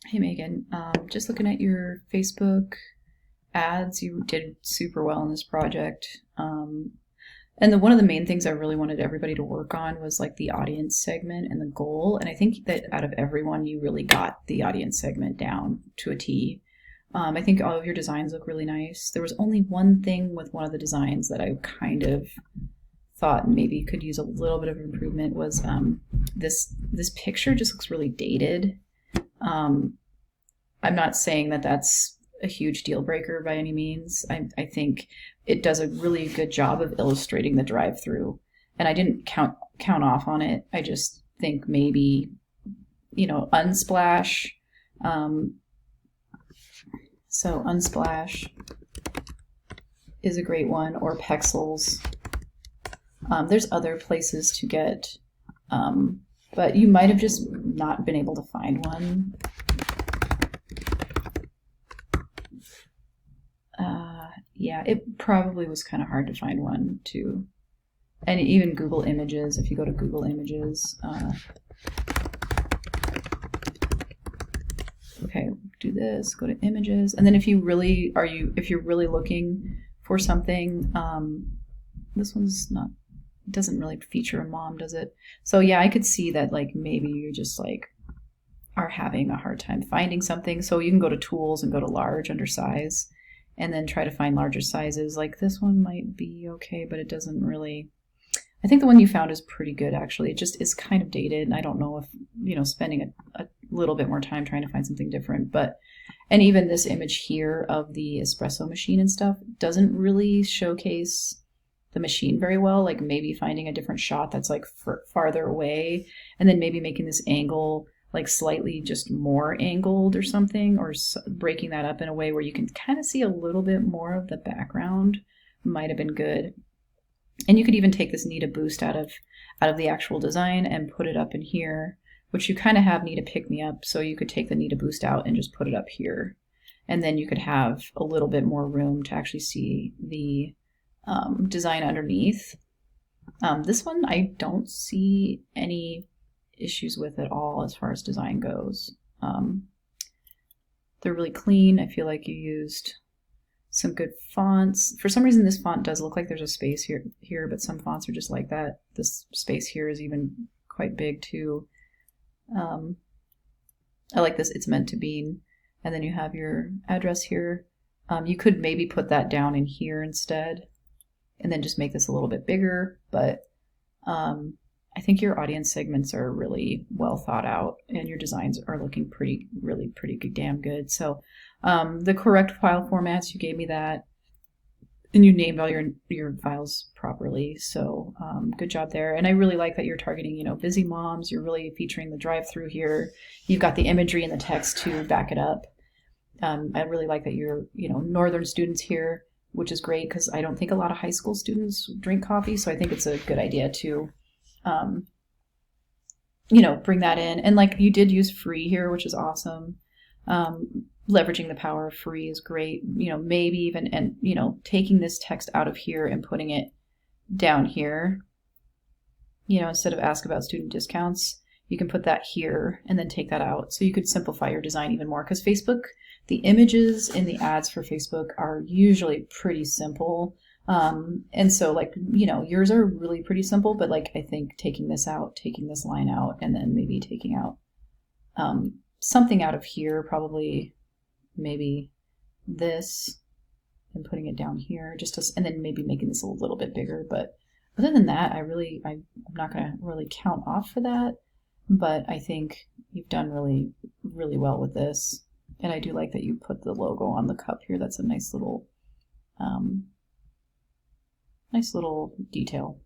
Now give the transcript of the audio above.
Hey Megan, just looking at your Facebook ads, you did super well in this project. And one of the main things I really wanted everybody to work on was like the audience segment and the goal. And I think that out of everyone, you really got the audience segment down to a T. I think all of your designs look really nice. There was only one thing with one of the designs that I kind of thought maybe could use a little bit of improvement was this picture just looks really dated. I'm not saying that that's a huge deal breaker by any means. I think it does a really good job of illustrating the drive-through, and I didn't count off on it. I just think maybe, Unsplash. So Unsplash is a great one, or Pexels. There's other places to get, but you might have just not been able to find one. Yeah, it probably was kind of hard to find one too. And even Google Images, if you go to Google Images, okay, do this, go to Images, and then if you're really looking for something, this one's not, it doesn't really feature a mom, does it? So yeah, I could see that like maybe you just like are having a hard time finding something. So you can go to Tools and go to Large under Size, and then try to find larger sizes. Like this one might be okay, but it doesn't really, I think the one you found is pretty good actually. It just is kind of dated, and I don't know if, spending a little bit more time trying to find something different. But, and even this image here of the espresso machine and stuff doesn't really showcase the machine very well. Like maybe finding a different shot that's like farther away, and then maybe making this angle like slightly just more angled or something, or breaking that up in a way where you can kind of see a little bit more of the background might have been good. And you could even take this Need a Boost out of the actual design and put it up in here, which you kind of have Need a Pick Me Up. So you could take the Need a Boost out and just put it up here. And then you could have a little bit more room to actually see the design underneath. This one, I don't see any issues with at all as far as design goes. They're really clean. I feel like you used some good fonts. For some reason this font does look like there's a space here, but some fonts are just like that. This space here is even quite big too. I like this It's Meant to Bean, and then you have your address here. You could maybe put that down in here instead and then just make this a little bit bigger, but I think your audience segments are really well thought out, and your designs are looking really pretty damn good. So the correct file formats, you gave me that, and you named all your files properly. So good job there. And I really like that you're targeting, busy moms. You're really featuring the drive-through here. You've got the imagery and the text to back it up. I really like that you're, northern students here, which is great because I don't think a lot of high school students drink coffee. So I think it's a good idea to bring that in. And like you did use free here, which is awesome. Leveraging the power of free is great. Maybe even, and taking this text out of here and putting it down here, instead of ask about student discounts, you can put that here and then take that out. So you could simplify your design even more, because Facebook, the images in the ads for Facebook are usually pretty simple. And so like, yours are really pretty simple, but like, I think taking this out, taking this line out, and then maybe taking out, something out of here, probably maybe this, and putting it down here and then maybe making this a little bit bigger. But other than that, I'm not going to really count off for that, but I think you've done really, really well with this. And I do like that you put the logo on the cup here. That's a nice little detail.